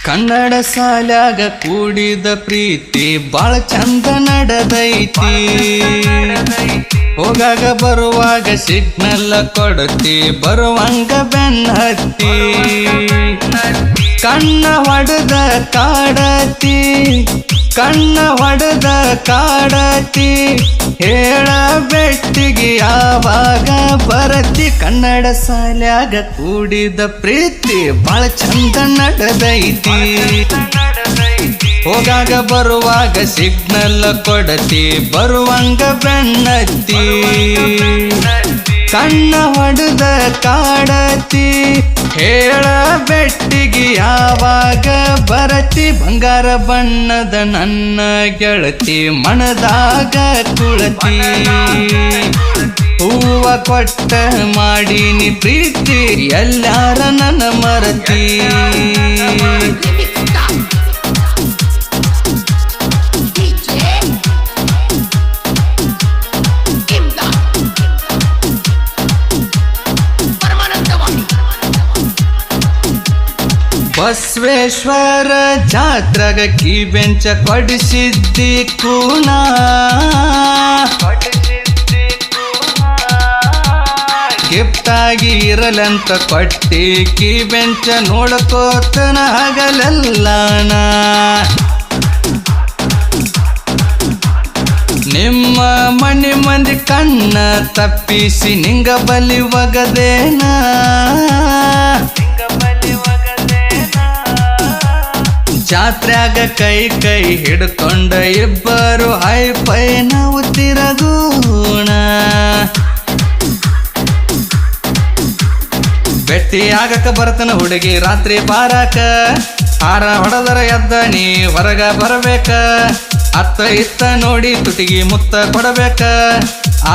ಕನ್ನಡ ಸಾಲ್ಯಾಗ ಕೂಡಿದ ಪ್ರೀತಿ ಬಾಳ ಚಂದ ನಡೆದೈತಿ. ಹೋಗಾಗ ಬರುವಾಗ ಸಿಗ್ನಲ್ ಕೊಡತಿ, ಬರುವಂಗ ಬೆನ್ನ ಹತ್ತಿ. ಕಣ್ಣ ಹೊಡೆದ ಕಾಡತಿ, ಕಣ್ಣ ಹೊಡೆದ ಕಾಡತಿ. ಹೇಳ ಬೆಟ್ಟಿಗೆ ಯಾವಾಗ ಬರತಿ. ಕನ್ನಡ ಸಾಲ್ಯಾಗ ಕೂಡಿದ ಪ್ರೀತಿ ಬಾಳ ಚಂದ ನಡೆದೈತಿ. ಹೋಗಾಗ ಬರುವಾಗ ಸಿಗ್ನಲ್ ಕೊಡತಿ, ಬರುವಂಗ ಬೆನ್ನತ್ತಿ. ಕಣ್ಣ ಹೊಡೆದ ಕಾಡತಿ, ಹೇಳ ಬೆಟ್ಟಿಗೆ ಯಾವಾಗ ಬರತಿ. ಬಂಗಾರ ಬಣ್ಣದ ನನ್ನ ಗೆಳತಿ ಮನದಾಗ ಕುಳತಿ. ಹೂವ ಕೊಟ್ಟ ಮಾಡೀನಿ ಪ್ರೀತಿ, ಎಲ್ಲಾರ ನನ್ನ ಮರತಿ. Basaveshwara ಜಾತ್ರೆಗ key bench ಕೊಡಿಸಿದ್ದಿ ಕೂನ. ಗಿಫ್ಟ್ ಆಗಿ ಇರಲಂತ ಕೊಟ್ಟಿ ಕೀ ಬೆಂಚ ನೋಡ್ಕೋತನ ಹಗಲೆಲ್ಲಾನ. ನಿಮ್ಮ ಮನೆ ಮಂದಿ ಕಣ್ಣ ತಪ್ಪಿಸಿ ನಿಂಗ ಬಲಿ ಒಗದೇನ. ಜಾತ್ರ್ಯಾಗ ಕೈ ಕೈ ಹಿಡ್ಕೊಂಡ ಇಬ್ಬರು ಹೈ ಪೈ ನಾವು ತಿರಗೂಣ. ಬೆಟ್ಟಿ ಆಗಕ ಬರ್ತನ ಹುಡುಗಿ ರಾತ್ರಿ ಬಾರಾಕ. ಹಾರ ಹೊಡೆದರ ಎದ್ದ ನೀ ಹೊರಗ ಬರಬೇಕ. ಅತ್ತ ಇತ್ತ ನೋಡಿ ತುಟಿಗಿ ಮುತ್ತ ಕೊಡಬೇಕ.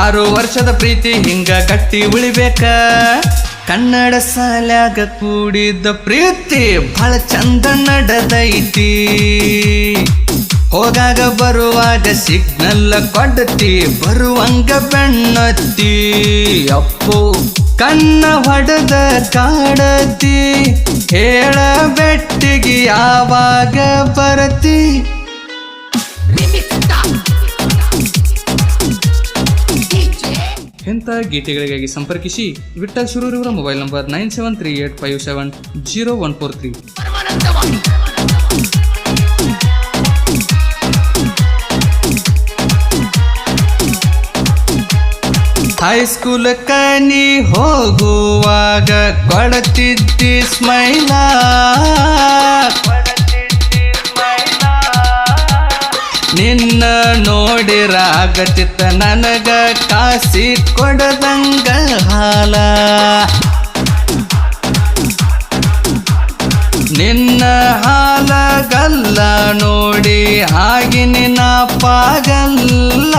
6 ವರ್ಷದ ಪ್ರೀತಿ ಹಿಂಗ ಗಟ್ಟಿ ಉಳಿಬೇಕ. ಕನ್ನಡ ಸಾಲ್ಯಾಗ ಕೂಡಿದ ಪ್ರೀತಿ ಬಹಳ ಚಂದ ನಡೆದೈತಿ. ಹೋಗಾಗ ಬರುವಾಗ ಸಿಗ್ನಲ್ ಕೊಡತಿ, ಬರುವಂಗ ಬೆನ್ನತ್ತಿ. ಅಪ್ಪು ಕಣ್ಣ ಹೊಡೆದ ಕಾಡತಿ, ಹೇಳ ಬೆಟ್ಟಿಗೆ ಯಾವಾಗ ಬರತಿ. ಇಂಥ ಗೀತೆಗಳಿಗಾಗಿ ಸಂಪರ್ಕಿಸಿ ವಿಠಲ್ ಶಿರೂರ್ ಇವರ ಮೊಬೈಲ್ ನಂಬರ್ 9738570143. ಹೈಸ್ಕೂಲಕ್ಕ ನೀ ಹೋಗುವಾಗ ಕೊಡತಿದ್ದಿ ಸ್ಮೈಲ. ನಿನ್ನ ನೋಡಿರಾಗತಿತ್ತ ನನಗ ಕಾಸಿ ಕೊಡದಂಗ ಹಾಲ. ನಿನ್ನ ಹಾಲಗಲ್ಲ ನೋಡಿ ಆಗಿನಿ ನಾ ಪಾಗಲ್ಲ.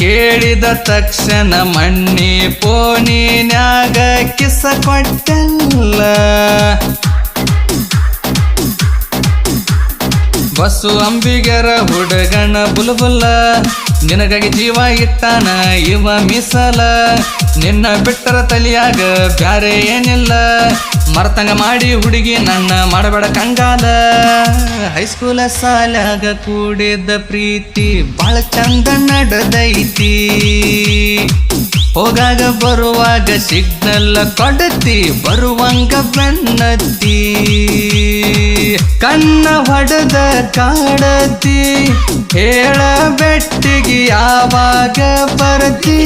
ಕೇಳಿದ ತಕ್ಷಣ ಮಣ್ಣಿ ಪೋಣಿನ್ಯಾಗ ಕಿಸ ಕೊಟ್ಟಲ್ಲ. ಬಸ್ಸು ಅಂಬಿಗರ ಹುಡುಗನ ಬುಲ್ಬುಲ್ಲ. ನಿನಗಾಗಿ ಜೀವ ಇಟ್ಟಾನ ಇವ ಮೀಸಲ. ನಿನ್ನ ಬಿಟ್ಟರ ತಲಿಯಾಗ ಬ್ಯಾರೆ ಏನಿಲ್ಲ. ಮರ್ತಂಗ ಮಾಡಿ ಹುಡುಗಿ ನನ್ನ ಮಾಡಬೇಡ ಕಂಗಾಲ. ಹೈಸ್ಕೂಲ ಸಾಲ್ಯಾಗ ಕೂಡಿದ ಪ್ರೀತಿ ಬಾಳ ಚಂದ ನಡೆದೈತಿ. ಹೋಗಾಗ ಬರುವಾಗ ಸಿಗ್ನಲ್ ಕೊಡತಿ, ಬರುವಂಗ ಬೆನ್ನತ್ತಿ. ಕಣ್ಣ ಹೊಡೆದ ಕಾಡತಿ, ಹೇಳ ಬೆಟ್ಟಿಗೆ ಯಾವಾಗ ಬರತಿ.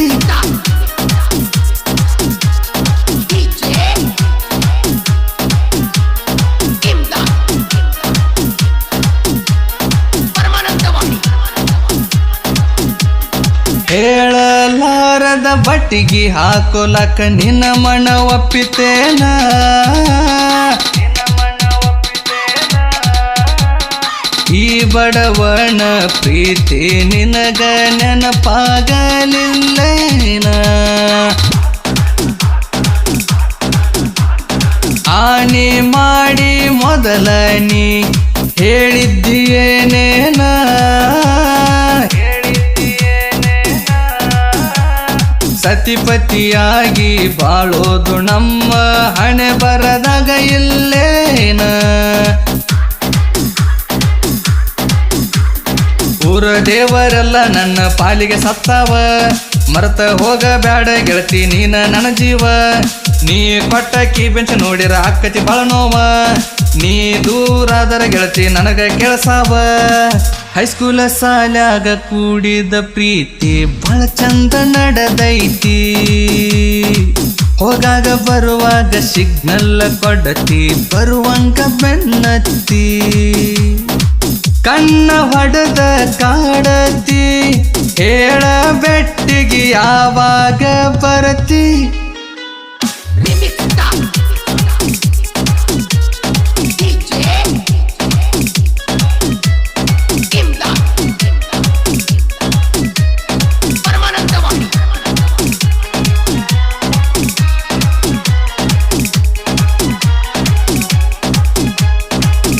ಹೇಳಲಾರದ ಬಟ್ಟಿಗೆ ಹಾಕೋಲಕ ನಿನ್ನ ಮನ ಒಪ್ಪಿತೇನ. ಈ ಬಡವನ ಪ್ರೀತಿ ನಿನಗ ನೆನಪಾಗಲಿಲ್ಲೇನ ಆನೆ ಮಾಡಿ ಮೊದಲ ನೀ ಹೇಳಿದ್ದೀಯೇನೇನ ಸತಿಪತಿಯಾಗಿ ಬಾಳೋದು ನಮ್ಮ ಹಣೆ ಬರದಾಗ ಇಲ್ಲೇನ ಊರ ದೇವರೆಲ್ಲ ನನ್ನ ಪಾಲಿಗೆ ಸತ್ತಾವ ಮರೆತ ಹೋಗಬ್ಯಾಡ ಗೆಳತಿ ನೀನ ನನ್ನ ಜೀವ ನೀ ಕೊಟ್ಟ ಬೆಂಚ ನೋಡಿರ ಆಕ್ಕತಿ ಬಾಳ ನೋವ ನೀ ದೂರಾದರ ಗೆಳತಿ ನನಗ ಕೆಲಸಾವ ಹೈಸ್ಕೂಲ ಸಾಲ್ಯಾಗ ಕೂಡಿದ ಪ್ರೀತಿ ಬಹಳ ಚಂದ ನಡೆದೈತಿ ಹೋಗಾಗ ಬರುವಾಗ ಸಿಗ್ನಲ್ ಕೊಡತಿ ಬರುವಂಗ ಬೆನ್ನತ್ತಿ ಕಣ್ಣ ಹೊಡೆದ ಕಾಡತಿ ಹೇಳ ಬೆಟ್ಟಿಗೆ ಯಾವಾಗ ಬರತಿ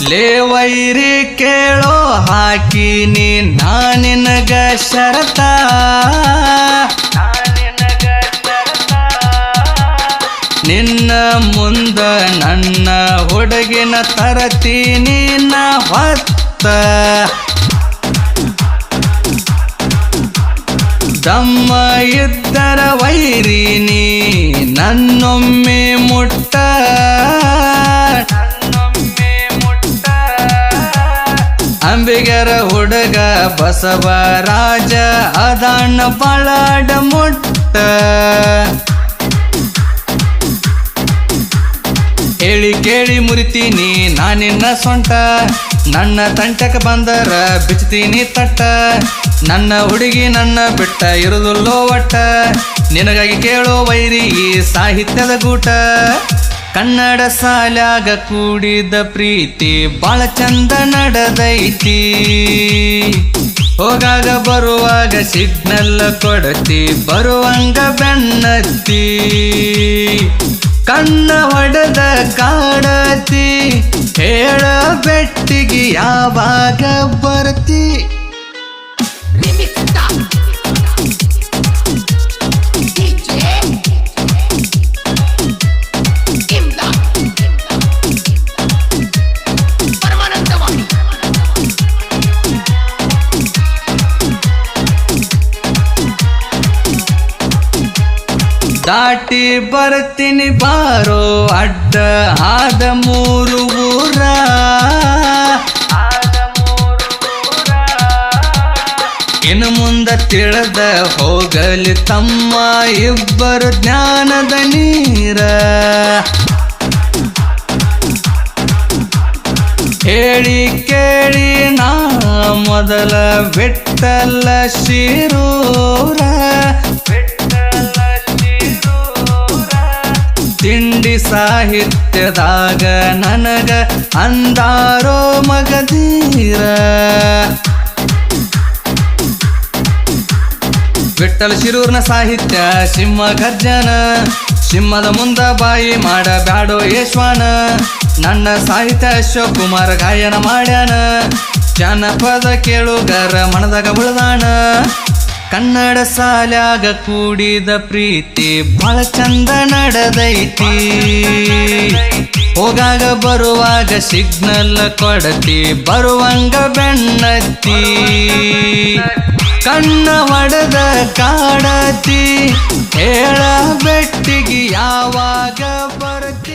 ಲೇವೈರಿ ಕೇಳೋ ಹಾಕಿನಿ ನಾನಿನಗ ಶರತ ನಿನ್ನ ಮುಂದ ನನ್ನ ಹುಡುಗಿನ ತರತೀನಿ ನಾ ಹೊತ್ತ ದಮ್ಮ ಇದ್ದರ ವೈರಿನಿ ನನ್ನೊಮ್ಮೆ ಮುಟ್ಟ ಅಂಬಿಗರ ಹುಡುಗ ಬಸವರಾಜ ಅದಾಣ ಬಾಳಾಡ ಮುಟ್ಟ ಹೇಳಿ ಕೇಳಿ ಮುರಿತೀನಿ ನಾನಿನ್ನ ಸೊಂಟ ನನ್ನ ತಂಟಕ ಬಂದರ ಬಿಚ್ತೀನಿ ತಟ್ಟ ನನ್ನ ಹುಡುಗಿ ನನ್ನ ಬಿಟ್ಟ ಇರುವುದಿಲ್ಲೋ ಒಟ್ಟ ನಿನಗಾಗಿ ಕೇಳೋ ವೈರಿ ಸಾಹಿತ್ಯದ ಗೂಟ ಕನ್ನಡ ಸಾಲ್ಯಾಗ ಕೂಡಿದ ಪ್ರೀತಿ ಬಾಳ ಚಂದ ನಡೆದೈತಿ ಹೋಗಾಗ ಬರುವಾಗ ಸಿಗ್ನಲ್ ಕೊಡತಿ ಬರುವಂಗ ಬೆನ್ನತ್ತಿ ಕಣ್ಣ ಹೊಡೆದ ಕಾಡತಿ ಹೇಳ ಬೆಟ್ಟಿಗೆ ಯಾವಾಗ ಬರ್ತಿ ದಾಟಿ ಬರ್ತೀನಿ ಬಾರೋ ಅಡ್ಡ ಆದ ಮೂರು ಊರ ಇನ್ನು ಮುಂದ ತಿಳಿದ ಹೋಗಲಿ ತಮ್ಮ ಇಬ್ಬರು ಜ್ಞಾನದ ನೀರ ಹೇಳಿ ಕೇಳಿ ನಾ ಮೊದಲ ಬಿಟ್ಟಲ್ಲ ಶಿರೂರ ತಿಂಡಿ ಸಾಹಿತ್ಯದಾಗ ನನಗ ಅಂದಾರೋ ಮಗಧೀರ ವಿಠ್ಠಲ ಶಿರೂರ್ನ ಸಾಹಿತ್ಯ ಸಿಂಹ ಗರ್ಜನ ಸಿಂಹದ ಮುಂದ ಬಾಯಿ ಮಾಡ ಬ್ಯಾಡೋ ಯಶ್ವಾನ ನನ್ನ ಸಾಹಿತ್ಯ ಅಶೋಕ್ ಕುಮಾರ್ ಗಾಯನ ಮಾಡ್ಯಾನ ಜನಪದ ಕೇಳುಗರ ಮನದಾಗ ಉಳ್ದಾಣ ಕನ್ನಡ ಸಾಲ್ಯಾಗ ಕೂಡಿದ ಪ್ರೀತಿ ಬಹಳ ಚಂದ ನಡೆದೈತಿ ಹೋಗಾಗ ಬರುವಾಗ ಸಿಗ್ನಲ್ ಕೊಡತಿ ಬರುವಂಗ ಬೆನ್ನತ್ತಿ ಕಣ್ಣ ಹೊಡೆದ ಕಾಡತಿ ಹೇಳ ಬೆಟ್ಟಿಗೆ ಯಾವಾಗ ಬರತಿ